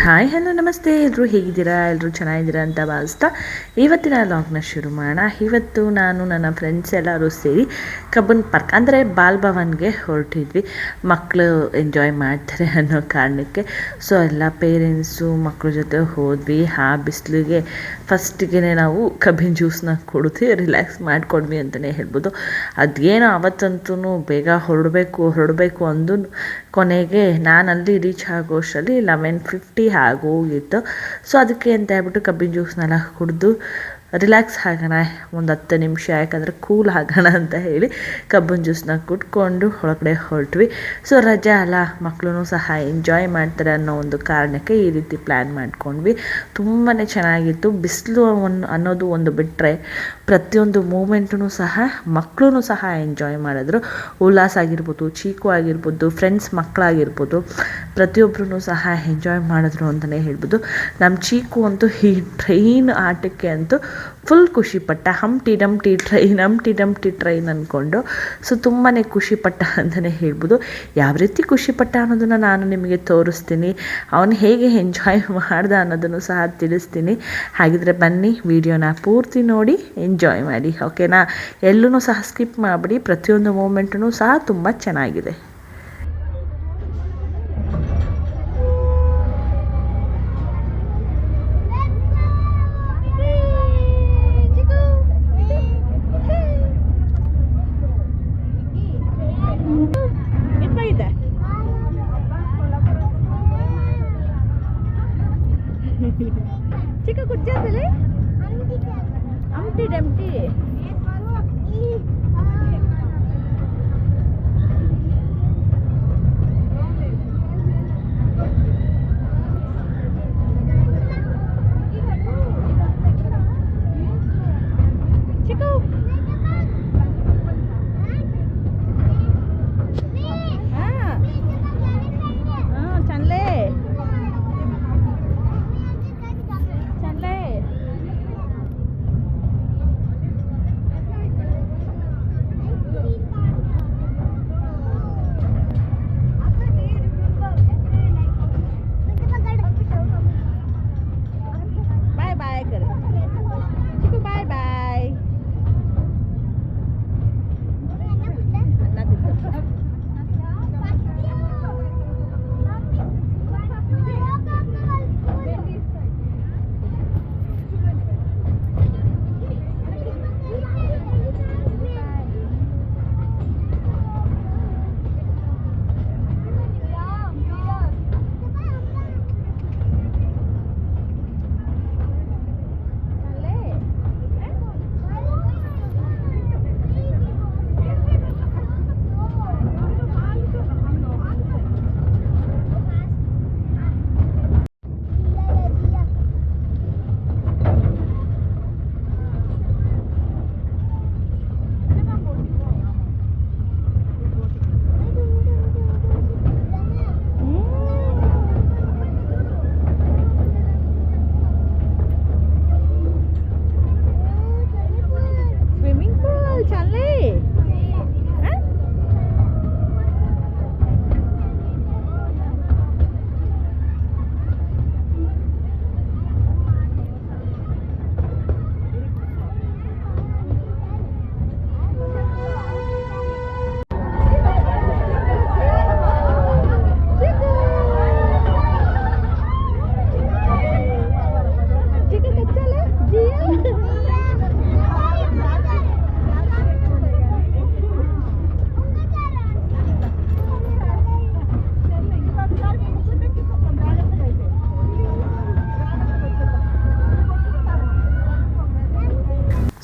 Hi hello ನಮಸ್ತೆ, ಎಲ್ಲರೂ ಹೇಗಿದ್ದೀರಾ? ಎಲ್ಲರೂ ಚೆನ್ನಾಗಿದ್ದೀರಾ ಅಂತ ಭಾವಿಸ್ತಾ ಇವತ್ತಿನ ಲಾಗ್ನ ಶುರು ಮಾಡೋಣ. ಇವತ್ತು ನಾನು ನನ್ನ ಫ್ರೆಂಡ್ಸ್ ಎಲ್ಲರೂ ಸೇರಿ ಕಬ್ಬನ್ ಪಾರ್ಕ್ ಅಂದರೆ ಬಾಲ್ ಭವನ್ಗೆ ಹೊರಟಿದ್ವಿ. ಮಕ್ಕಳು ಎಂಜಾಯ್ ಮಾಡ್ತಾರೆ ಅನ್ನೋ ಕಾರಣಕ್ಕೆ. ಸೊ ಎಲ್ಲ ಪೇರೆಂಟ್ಸು ಮಕ್ಕಳ ಜೊತೆ ಹೋದ್ವಿ. ಆ ಬಿಸಿಲಿಗೆ ಫಸ್ಟಿಗೆ ನಾವು ಕಬ್ಬಿನ ಜ್ಯೂಸನ್ನ ಕುಡಿದು ರಿಲ್ಯಾಕ್ಸ್ ಮಾಡಿಕೊಂಡ್ವಿ ಅಂತಲೇ ಹೇಳ್ಬೋದು. ಅದೇನೋ ಅವತ್ತಂತೂ ಬೇಗ ಹೊರಡಬೇಕು ಅಂದು ಕೊನೆಗೆ ನಾನು ಅಲ್ಲಿ ರೀಚ್ ಆಗೋಷ್ಟರಲ್ಲಿ 11:50 ಆಗೋಗಿತ್ತು. ಸೊ ಅದಕ್ಕೆ ಅಂತ ಹೇಳ್ಬಿಟ್ಟು ಕಬ್ಬಿನ ಜ್ಯೂಸ್ನೆಲ್ಲ ಕುಡಿದು ರಿಲ್ಯಾಕ್ಸ್ ಆಗೋಣ ಒಂದು 10 ನಿಮಿಷ, ಯಾಕಂದರೆ ಕೂಲ್ ಆಗೋಣ ಅಂತ ಹೇಳಿ ಕಬ್ಬಿನ ಜ್ಯೂಸನ್ನ ಕುಟ್ಕೊಂಡು ಒಳಗಡೆ ಹೊರಟ್ವಿ. ಸೊ ರಜೆ ಅಲ್ಲ, ಮಕ್ಕಳು ಸಹ ಎಂಜಾಯ್ ಮಾಡ್ತಾರೆ ಅನ್ನೋ ಒಂದು ಕಾರಣಕ್ಕೆ ಈ ರೀತಿ ಪ್ಲ್ಯಾನ್ ಮಾಡ್ಕೊಂಡ್ವಿ. ತುಂಬಾ ಚೆನ್ನಾಗಿತ್ತು. ಬಿಸಿಲು ಅನ್ನೋದು ಒಂದು ಬಿಟ್ಟರೆ ಪ್ರತಿಯೊಂದು ಮೂಮೆಂಟೂ ಸಹ ಮಕ್ಕಳು ಸಹ ಎಂಜಾಯ್ ಮಾಡಿದ್ರು. ಉಲ್ಲಾಸ ಆಗಿರ್ಬೋದು, ಚೀಕು ಆಗಿರ್ಬೋದು, ಫ್ರೆಂಡ್ಸ್ ಮಕ್ಕಳಾಗಿರ್ಬೋದು, ಪ್ರತಿಯೊಬ್ಬರೂ ಸಹ ಎಂಜಾಯ್ ಮಾಡಿದ್ರು ಅಂತಲೇ ಹೇಳ್ಬೋದು. ನಮ್ಮ ಚೀಕು ಅಂತೂ ಈ ಟ್ರೈನ್ ಆಟಕ್ಕೆ ಅಂತೂ ಫುಲ್ ಖುಷಿಪಟ್ಟ. ಹಂಪ್ಟಿ ಡಂಪ್ಟಿ ಟ್ರೈನ್ ಅಂದ್ಕೊಂಡು. ಸೊ ತುಂಬಾ ಖುಷಿಪಟ್ಟ ಅಂತಲೇ ಹೇಳ್ಬೋದು. ಯಾವ ರೀತಿ ಖುಷಿಪಟ್ಟ ಅನ್ನೋದನ್ನು ನಾನು ನಿಮಗೆ ತೋರಿಸ್ತೀನಿ. ಅವನು ಹೇಗೆ ಎಂಜಾಯ್ ಮಾಡ್ದ ಅನ್ನೋದನ್ನು ಸಹ ತಿಳಿಸ್ತೀನಿ. ಹಾಗಿದ್ರೆ ಬನ್ನಿ, ವಿಡಿಯೋನ ಪೂರ್ತಿ ನೋಡಿ ಎಂಜಾಯ್ ಮಾಡಿ, ಓಕೆನಾ? ಎಲ್ಲೂ ಸಹ ಸ್ಕಿಪ್ ಮಾಡಿಬಿಡಿ. ಪ್ರತಿಯೊಂದು ಮೂಮೆಂಟೂ ಸಹ ತುಂಬ ಚೆನ್ನಾಗಿದೆ. చిక్క కూర్చోండి అంటీ డెంటీ చిక్కు చల్లే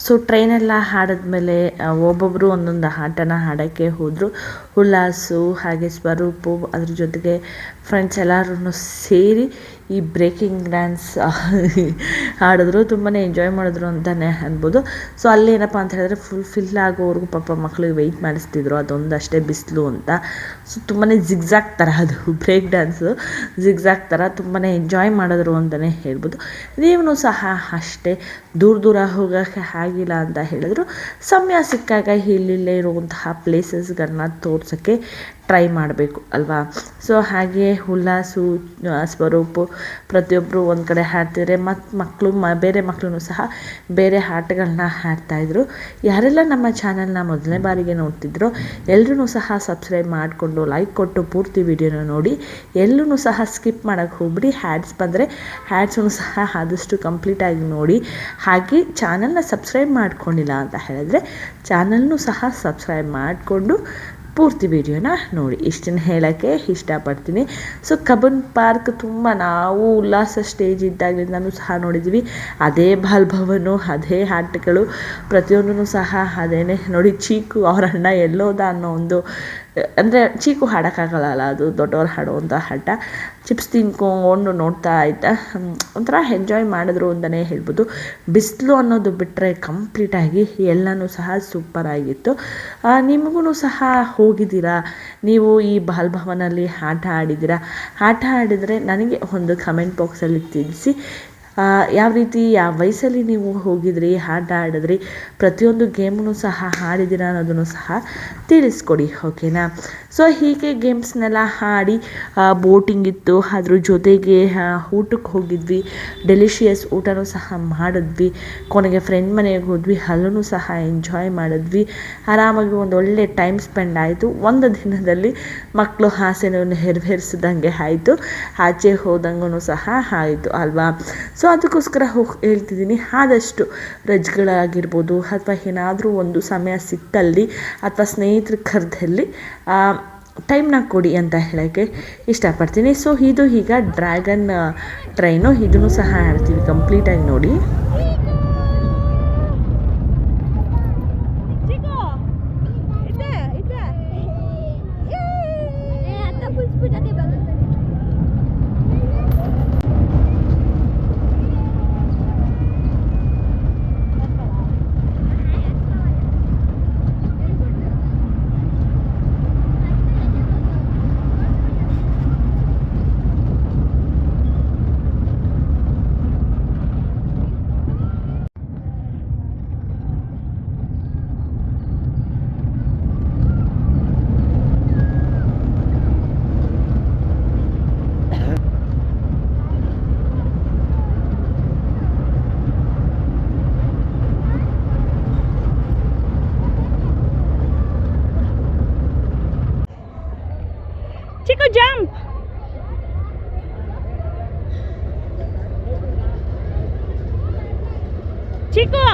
ಸೊ ಟ್ರೈನೆಲ್ಲ ಹಾಡಿದ್ಮೇಲೆ ಒಬ್ಬೊಬ್ಬರು ಒಂದೊಂದು ಆಟನ ಹಾಡೋಕ್ಕೆ ಹೋದರು. ಉಲ್ಲಾಸು ಹಾಗೆ ಸ್ವರೂಪು, ಅದ್ರ ಜೊತೆಗೆ ಫ್ರೆಂಡ್ಸ್ ಎಲ್ಲರೂ ಸೇರಿ ಈ ಬ್ರೇಕಿಂಗ್ ಡ್ಯಾನ್ಸ್ ಹಾಡಿದ್ರು. ತುಂಬಾ ಎಂಜಾಯ್ ಮಾಡಿದ್ರು ಅಂತಲೇ ಅನ್ಬೋದು. ಸೊ ಅಲ್ಲೇನಪ್ಪ ಅಂತ ಹೇಳಿದ್ರೆ ಫಿಲ್ ಆಗೋವರೆಗೂ ಪಾಪ ಮಕ್ಕಳಿಗೆ ವೆಯ್ಟ್ ಮಾಡಿಸ್ತಿದ್ರು, ಅದೊಂದು ಅಷ್ಟೇ ಬಿಸಿಲು ಅಂತ. ಸೊ ತುಂಬಾ ಜಿಗ್ಜಾಗ್ ಥರ ಅದು ಬ್ರೇಕ್ ಡ್ಯಾನ್ಸು, ಜಿಗ್ಜಾಗ್ ಥರ ತುಂಬಾ ಎಂಜಾಯ್ ಮಾಡಿದ್ರು ಅಂತಲೇ ಹೇಳ್ಬೋದು. ನೀವು ಸಹ ಅಷ್ಟೇ ದೂರ ಹೋಗೋಕ್ಕೆ ಆಗಿಲ್ಲ ಅಂತ ಹೇಳಿದ್ರು ಸಮಯ ಸಿಕ್ಕಾಗ ಇಲ್ಲಿಲ್ಲೇ ಇರುವಂತಹ ಪ್ಲೇಸಸ್ಗಳನ್ನ ತೋರ್ಸೋಕ್ಕೆ ಟ್ರೈ ಮಾಡಬೇಕು ಅಲ್ವಾ. ಸೊ ಹಾಗೆ ಉಲ್ಲಾಸು ಸ್ವರೂಪು ಪ್ರತಿಯೊಬ್ಬರು ಒಂದು ಕಡೆ ಹಾಡ್ತಿದ್ರೆ ಮತ್ತು ಮಕ್ಕಳು ಬೇರೆ ಮಕ್ಕಳು ಸಹ ಬೇರೆ ಆಟಗಳನ್ನ ಹಾಡ್ತಾಯಿದ್ರು. ಯಾರೆಲ್ಲ ನಮ್ಮ ಚಾನಲ್ನ ಮೊದಲನೇ ಬಾರಿಗೆ ನೋಡ್ತಿದ್ರು ಎಲ್ಲರೂ ಸಹ ಸಬ್ಸ್ಕ್ರೈಬ್ ಮಾಡಿಕೊಂಡು ಲೈಕ್ ಕೊಟ್ಟು ಪೂರ್ತಿ ವಿಡಿಯೋನ ನೋಡಿ. ಎಲ್ಲೂ ಸಹ ಸ್ಕಿಪ್ ಮಾಡೋಕ್ಕೆ ಹೋಗ್ಬಿಡಿ. ಹ್ಯಾಡ್ಸ್ ಬಂದರೆ ಹ್ಯಾಡ್ಸನ್ನು ಸಹ ಆದಷ್ಟು ಕಂಪ್ಲೀಟಾಗಿ ನೋಡಿ. ಹಾಗೆ ಚಾನಲ್ನ ಸಬ್ಸ್ಕ್ರೈಬ್ ಮಾಡ್ಕೊಂಡಿಲ್ಲ ಅಂತ ಹೇಳಿದ್ರೆ ಚಾನಲ್ನೂ ಸಹ ಸಬ್ಸ್ಕ್ರೈಬ್ ಮಾಡಿಕೊಂಡು ಪೂರ್ತಿ ವಿಡಿಯೋನ ನೋಡಿ. ಇಷ್ಟನ್ನು ಹೇಳೋಕ್ಕೆ ಇಷ್ಟಪಡ್ತೀನಿ. ಸೊ ಕಬ್ಬನ್ ಪಾರ್ಕ್ ತುಂಬ ನಾವು ಉಲ್ಲಾಸ ಸ್ಟೇಜ್ ಇದ್ದಾಗಲಿಂದನೂ ಸಹ ನೋಡಿದ್ವಿ. ಅದೇ ಬಾಲ್ಭವನು, ಅದೇ ಆಟಗಳು, ಪ್ರತಿಯೊಂದೂ ಸಹ ಅದೇನೆ ನೋಡಿ. ಚೀಕು ಅವ್ರ ಅಣ್ಣ ಎಲ್ಲೋದ ಅನ್ನೋ ಒಂದು, ಅಂದರೆ ಚೀಕು ಹಾಡೋಕ್ಕಾಗಲ್ಲ, ಅದು ದೊಡ್ಡವ್ರು ಹಾಡುವಂಥ ಆಟ. ಚಿಪ್ಸ್ ತಿನ್ಕೊಂಡು ನೋಡ್ತಾ ಇದ್ದ, ಒಂಥರ ಎಂಜಾಯ್ ಮಾಡಿದ್ರು ಅಂತಲೇ ಹೇಳ್ಬೋದು. ಬಿಸಿಲು ಅನ್ನೋದು ಬಿಟ್ಟರೆ ಕಂಪ್ಲೀಟಾಗಿ ಎಲ್ಲನೂ ಸಹ ಸೂಪರಾಗಿತ್ತು. ನಿಮಗೂ ಸಹ ಹೋಗಿದ್ದೀರಾ ನೀವು ಈ ಬಾಲ್ಭವನಲ್ಲಿ ಆಟ ಆಡಿದ್ದೀರಾ? ಆಟ ಆಡಿದರೆ ನನಗೆ ಒಂದು ಕಮೆಂಟ್ ಬಾಕ್ಸಲ್ಲಿ ತಿಳಿಸಿ. ಯಾವ ರೀತಿ ಯಾವ ವಯಸ್ಸಲ್ಲಿ ನೀವು ಹೋಗಿದ್ರಿ, ಆಟ ಆಡಿದ್ರಿ, ಪ್ರತಿಯೊಂದು ಗೇಮನ್ನು ಸಹ ಆಡಿದ್ದೀರಾ ಅನ್ನೋದನ್ನು ಸಹ ತಿಳಿಸ್ಕೊಡಿ, ಓಕೆನಾ. ಸೊ ಹೀಗೆ ಗೇಮ್ಸ್ನೆಲ್ಲ ಆಡಿ ಬೋಟಿಂಗ್ ಇತ್ತು, ಅದ್ರ ಜೊತೆಗೆ ಊಟಕ್ಕೆ ಹೋಗಿದ್ವಿ, ಡೆಲಿಷಿಯಸ್ ಊಟನೂ ಸಹ ಮಾಡಿದ್ವಿ. ಕೊನೆಗೆ ಫ್ರೆಂಡ್ ಮನೆಗೆ ಹೋದ್ವಿ, ಅಲ್ಲೂ ಸಹ ಎಂಜಾಯ್ ಮಾಡಿದ್ವಿ. ಆರಾಮಾಗಿ ಒಂದು ಒಳ್ಳೆ ಟೈಮ್ ಸ್ಪೆಂಡ್ ಆಯಿತು. ಒಂದು ದಿನದಲ್ಲಿ ಮಕ್ಕಳು ಆಸೆನೂ ನೆರವೇರಿಸಿದಂಗೆ ಆಯಿತು, ಆಚೆ ಹೋದಂಗೂ ಸಹ ಆಯಿತು ಅಲ್ವಾ. ಸೊ ಅದಕ್ಕೋಸ್ಕರ ಹೇಳ್ತಿದ್ದೀನಿ, ಆದಷ್ಟು ರಜೆಗಳಾಗಿರ್ಬೋದು ಅಥವಾ ಏನಾದರೂ ಒಂದು ಸಮಯ ಸಿಕ್ಕಲ್ಲಿ ಅಥವಾ ಸ್ನೇಹಿತರ ಕರೆದಲ್ಲಿ ಟೈಮ್ನ ಕೊಡಿ ಅಂತ ಹೇಳೋಕ್ಕೆ ಇಷ್ಟಪಡ್ತೀನಿ. ಸೊ ಇದು ಈಗ ಡ್ರ್ಯಾಗನ್ ಟ್ರೈನು, ಇದನ್ನು ಸಹ ಆಡ್ತೀವಿ ಕಂಪ್ಲೀಟಾಗಿ ನೋಡಿ. Chico, jump! Chico!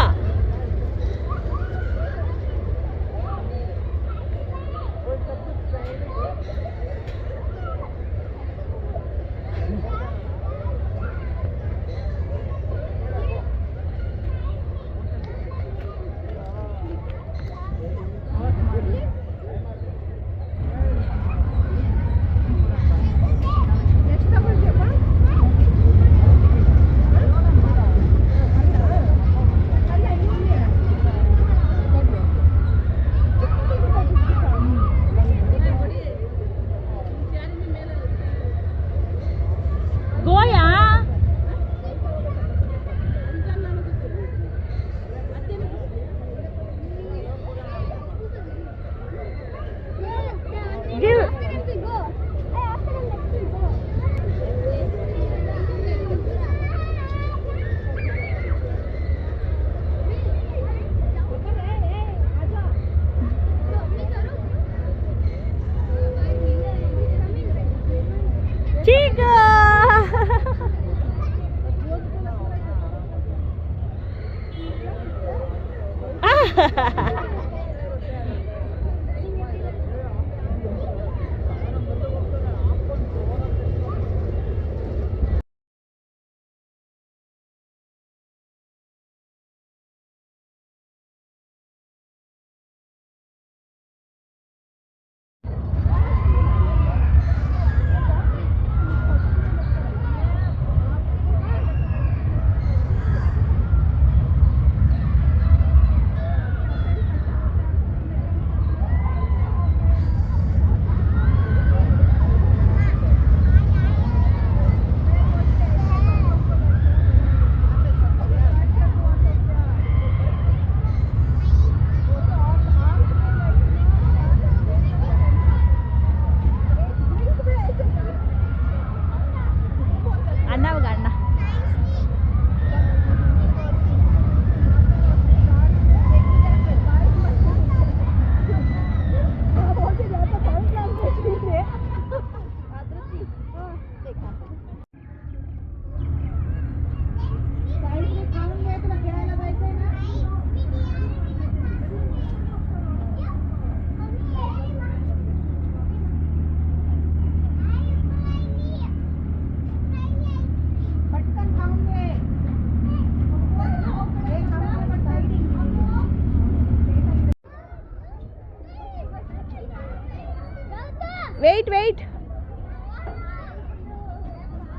Wait wait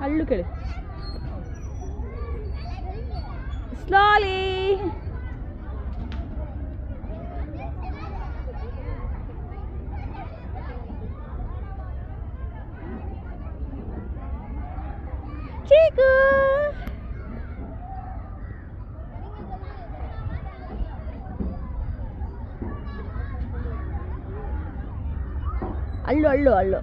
ಅಳ್ಳು ಕೇಳಿ ಸ್ಲೋಲಿ ಚಿಕು ಅಳ್ಳು ಅಳ್ಳು ಅಳ್ಳು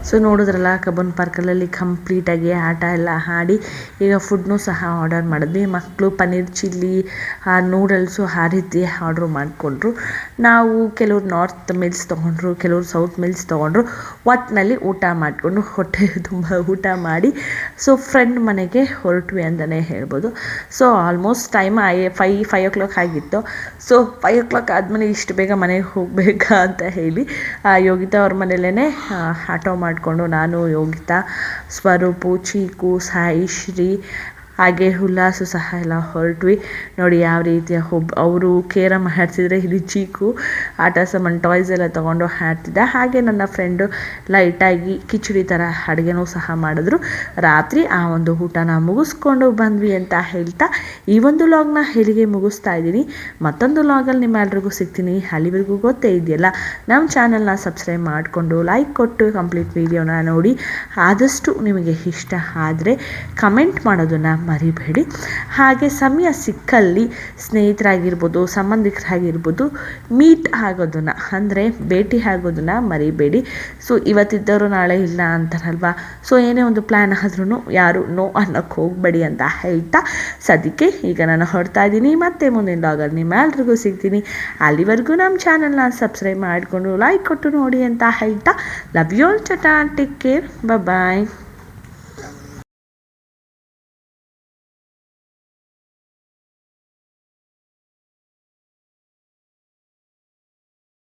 ಸೊ ನೋಡಿದ್ರಲ್ಲ ಕಬ್ಬನ್ ಪಾರ್ಕಲ್ಲಿ ಕಂಪ್ಲೀಟಾಗಿ ಆಟ ಎಲ್ಲ ಆಡಿ ಈಗ ಫುಡ್ನೂ ಸಹ ಆರ್ಡರ್ ಮಾಡಿದ್ವಿ. ಮಕ್ಕಳು ಪನ್ನೀರ್ ಚಿಲ್ಲಿ ನೂಡಲ್ಸು ಆ ರೀತಿ ಆರ್ಡ್ರ್ ಮಾಡಿಕೊಂಡ್ರು. ನಾವು ಕೆಲವ್ರು ನಾರ್ತ್ ಮೀಲ್ಸ್ ತೊಗೊಂಡ್ರು, ಕೆಲವ್ರು ಸೌತ್ ಮೀಲ್ಸ್ ತೊಗೊಂಡ್ರು. ಒಟ್ಟಿನಲ್ಲಿ ಊಟ ಮಾಡಿಕೊಂಡು ಹೊಟ್ಟೆ ತುಂಬ ಊಟ ಮಾಡಿ ಸೊ ಫ್ರೆಂಡ್ ಮನೆಗೆ ಹೊರಟ್ವಿ ಅಂತಲೇ ಹೇಳ್ಬೋದು. ಸೊ ಆಲ್ಮೋಸ್ಟ್ ಟೈಮ್ 5 o'clock ಆಗಿತ್ತು. ಸೊ 5 o'clock ಆದಮೇಲೆ ಇಷ್ಟು ಬೇಗ ಮನೆಗೆ ಹೋಗಬೇಕಾ ಅಂತ ಹೇಳಿ ಯೋಗಿತಾ ಅವ್ರ ಮನೇಲೇ ಆಟೋ ಮಾಡಿಕೊಂಡು ನಾನು, ಯೋಗಿತಾ, ಸ್ವರೂಪು, ಚೀಕು, ಸಾಯಿ, ಶ್ರೀ ಹಾಗೆ ಉಲ್ಲಾಸು ಸಹ ಎಲ್ಲ ಹೊರಟ್ವಿ. ನೋಡಿ ಯಾವ ರೀತಿಯ ಅವರು ಕೇರಮ್ ಆಡ್ತಿದ್ರೆ ಇಲ್ಲಿ ಚೀಕು ಆಟ ಸಾಮಾನು ಟಾಯ್ಸ್ ಎಲ್ಲ ತೊಗೊಂಡು ಆಡ್ತಿದ್ದ. ಹಾಗೆ ನನ್ನ ಫ್ರೆಂಡು ಲೈಟಾಗಿ ಕಿಚಡಿ ಥರ ಅಡುಗೆನೂ ಸಹ ಮಾಡಿದ್ರು. ರಾತ್ರಿ ಆ ಒಂದು ಊಟನ ಮುಗಿಸ್ಕೊಂಡು ಬಂದ್ವಿ ಅಂತ ಹೇಳ್ತಾ ಈ ಒಂದು ಲಾಗ್ನ ಇಲ್ಲಿಗೆ ಮುಗಿಸ್ತಾ ಇದ್ದೀನಿ. ಮತ್ತೊಂದು ಲಾಗಲ್ಲಿ ನಿಮ್ಮೆಲ್ರಿಗೂ ಸಿಗ್ತೀನಿ. ಅಲ್ಲಿವರೆಗೂ ಗೊತ್ತೇ ಇದೆಯಲ್ಲ, ನಮ್ಮ ಚಾನಲ್ನ ಸಬ್ಸ್ಕ್ರೈಬ್ ಮಾಡಿಕೊಂಡು ಲೈಕ್ ಕೊಟ್ಟು ಕಂಪ್ಲೀಟ್ ವಿಡಿಯೋನ ನೋಡಿ. ಆದಷ್ಟು ನಿಮಗೆ ಇಷ್ಟ ಆದರೆ ಕಮೆಂಟ್ ಮಾಡೋದನ್ನು ಮರಿಬೇಡಿ. ಹಾಗೆ ಸಮಯ ಸಿಕ್ಕಲ್ಲಿ ಸ್ನೇಹಿತರಾಗಿರ್ಬೋದು, ಸಂಬಂಧಿಕರಾಗಿರ್ಬೋದು ಮೀಟ್ ಆಗೋದನ್ನು ಅಂದರೆ ಭೇಟಿ ಆಗೋದನ್ನು ಮರಿಬೇಡಿ. ಸೊ ಇವತ್ತಿದ್ದವರು ನಾಳೆ ಇಲ್ಲ ಅಂತಾರಲ್ವಾ. ಸೊ ಏನೇ ಒಂದು ಪ್ಲ್ಯಾನ್ ಆದ್ರೂ ಯಾರು ನೋ ಅನ್ನೋಕ್ಕೆ ಹೋಗಬೇಡಿ ಅಂತ ಹೇಳ್ತಾ ಸದ್ಯಕ್ಕೆ ಈಗ ನಾನು ಹೊರಡ್ತಾ ಇದ್ದೀನಿ. ಮತ್ತೆ ಮುಂದಿನ ಲಾಗಲ್ಲಿ ನಿಮ್ಮೆಲ್ರಿಗೂ ಸಿಗ್ತೀನಿ. ಅಲ್ಲಿವರೆಗೂ ನಮ್ಮ ಚಾನಲ್ನ ಸಬ್ಸ್ಕ್ರೈಬ್ ಮಾಡಿಕೊಂಡು ಲೈಕ್ ಕೊಟ್ಟು ನೋಡಿ ಅಂತ ಹೇಳ್ತಾ love you all. Tata, take care, bye.